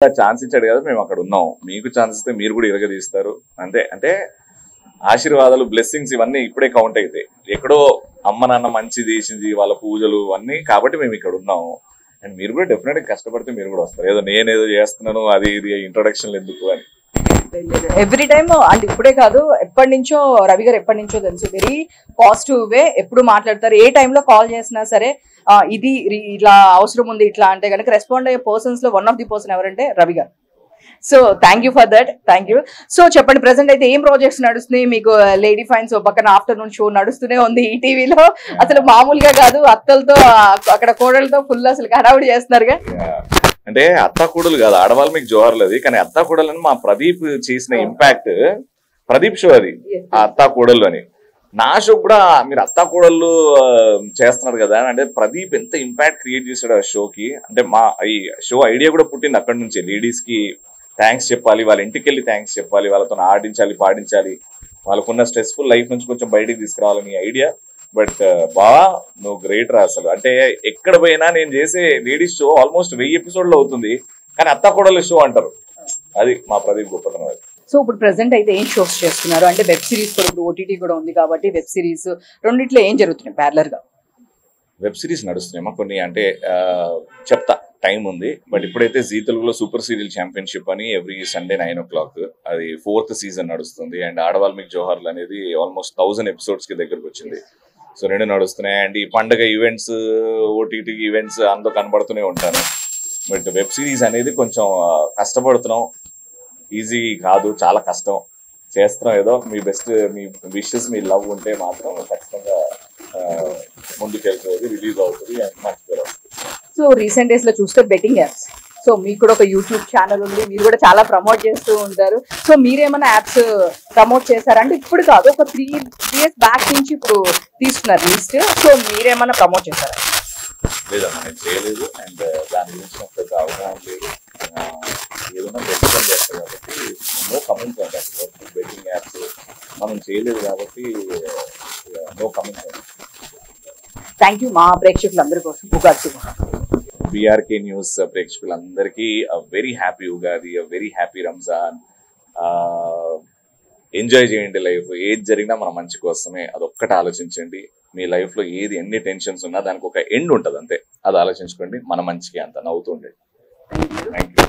Chance ఇచ్చాడు కదా, మేము అక్కడ ఉన్నాం. మీకు ఛాన్స్ ఇస్తే మీరు కూడా ఇరగదీస్తారు అంతే. అంటే ఆశీర్వాదాలు, బ్లెస్సింగ్స్ ఇవన్నీ ఇప్పుడే కౌంట్ అవుతాయి. ఎక్కడో అమ్మ నాన్న మంచి చేసింది, వాళ్ళ పూజలు అన్నీ కాబట్టి మేము ఇక్కడ ఉన్నాము. అండ్ మీరు కూడా డెఫినెట్ గా కష్టపడితే మీరు కూడా వస్తారు. ఏదో నేనేదో చేస్తున్నాను అది ఇది ఇంట్రొడక్షన్ ఎందుకు అని. ఎవ్రీ టైమ్ అంటే ఇప్పుడే కాదు, ఎప్పటి నుంచో రవి గారు ఎప్పటి నుంచో తెలుసు, వెరీ పాజిటివ్ వే ఎప్పుడు మాట్లాడతారు. ఏ టైంలో కాల్ చేసినా సరే ఇది ఇట్లా అవసరం ఉంది ఇట్లా అంటే కనుక రెస్పాండ్ అయ్యే పర్సన్స్ లో వన్ ఆఫ్ ది పర్సన్ ఎవరంటే రవి గారు. So thank you for that. Thank you. So చెప్పండి, ప్రెసెంట్ అయితే ఏం ప్రాజెక్ట్స్ నడుస్తున్నాయి మీకు? లేడీ ఫైన్స్ పక్కన ఆఫ్టర్నూన్ షో నడుస్తూనే ఉంది ఈ టీవీలో. అసలు మామూలుగా కాదు, అత్తలతో అక్కడ కోడలతో ఫుల్ అసలు హడావుడి చేస్తున్నారుగా. అంటే అత్తాకూడలు కాదు, ఆడవాళ్ళు మీకు జోహార్లు అది. కానీ అత్తాకూడలని మా ప్రదీప్ చేసిన ఇంపాక్ట్, ప్రదీప్ షో అది ఆ అత్తాకూడలు అని. నా షో కూడా మీరు అత్తాకూడలు చేస్తున్నారు కదా అంటే ప్రదీప్ ఎంత ఇంపాక్ట్ క్రియేట్ చేశాడు ఆ షోకి. అంటే మా ఈ షో ఐడియా కూడా పుట్టింది అక్కడి నుంచి. లేడీస్ కి థ్యాంక్స్ చెప్పాలి, వాళ్ళ ఇంటికి వెళ్ళి థ్యాంక్స్ చెప్పాలి, వాళ్ళతో ఆడించాలి, పాడించాలి, వాళ్ళకున్న స్ట్రెస్ఫుల్ లైఫ్ నుంచి కొంచెం బయటికి తీసుకురావాలని ఐడియా. బట్ నువ్వు గ్రేట్ రా అసలు. అంటే ఎక్కడ పోయినా నేను చేసే లేడీస్ షో ఆల్మోస్ట్ 1000 ఎపిసోడ్లు అవుతుంది, కానీ అత్తాకూడలు షో అంటారు. అది మా ప్రదీప్ గొప్పతనం. అది. సో ఇప్పుడు ప్రెసెంట్ అయితే ఏం షోస్ చేస్తున్నారు? అంటే వెబ్ సిరీస్ కూడా, ఇప్పుడు ఓటీటీ కూడా ఉంది కాబట్టి వెబ్ సిరీస్ రెండిట్లో ఏం జరుగుతున్నాయి ప్యారలర్ గా? వెబ్ సిరీస్ నడుస్తున్నాయమ్మా కొన్ని. అంటే చెప్తా, టైం ఉంది. బట్ ఇప్పుడైతే జీ తెలుగులో సూపర్ సీరియల్ ఛాంపియన్షిప్ అని ఎవ్రీ సండే 9 o'clock అది 4th సీజన్ నడుస్తుంది. అండ్ ఆడవాళ్ళు మీకు జోహార్లు అనేది ఆల్మోస్ట్ 1000 ఎపిసోడ్స్ కి దగ్గరకు వచ్చింది. సో 2 నడుస్తున్నాయి. అండ్ ఈ పండుగ ఈవెంట్స్, ఓటీటీ ఈవెంట్స్ అందులో కనబడుతూనే ఉంటాను. బట్ వెబ్ సిరీస్ అనేది కొంచెం కష్టపడుతున్నాం, ఈజీ కాదు, చాలా కష్టం చేస్తున్నాం. ఏదో మీ బెస్ట్, మీ విషెస్, మీ లవ్ ఉంటే మాత్రం ఖచ్చితంగా ముందుకెళ్తుంది, రిలీజ్ అవుతుంది అండ్ మంచి పేరు వస్తుంది. సో రీసెంట్ డేస్ లో చూస్తే బెట్టింగ్ యాప్స్, సో మీకు కూడా ఒక యూట్యూబ్ ఛానల్ ఉంది, మీరు కూడా చాలా ప్రమోట్ చేస్తూ ఉంటారు. సో మీరేమైనా యాప్స్ ప్రమోట్ చేశారంటే ఇప్పుడు కాదు, ఒక 3 years బ్యాక్ నుంచి ఇప్పుడు తీసుకున్నారు లిస్ట్. సో మీరేమైనా ప్రమోట్ చేశారా? లేదమ్మా, నేను చేయలేదు. అండ్ దాని గురించి నాకు పెద్ద అవగాహన లేదు. ఏదైనా బెట్టింగ్ చేస్తారు కాబట్టి నో కమెంట్స్ అంటారు. బెట్టింగ్ యాప్స్ మనం చేయలేదు కాబట్టి నో కమెంట్స్. Thank you. మా ప్రేక్షకులందరి కోసం ఉగాది శుభాకాంక్షలు. బీఆర్కే న్యూస్ ప్రేక్షకులందరికీ very happy Ugadi, very happy Ramzan. Enjoy చేయండి లైఫ్. ఏది జరిగినా మన మంచి కోసమే, అదొక్కటి ఆలోచించండి. మీ లైఫ్ లో ఏది ఎన్ని టెన్షన్స్ ఉన్నా దానికి ఒక ఎండ్ ఉంటుంది అంతే. అది ఆలోచించుకోండి, మన మంచికి అంత నవ్వుతూ ఉండండి. Thank you.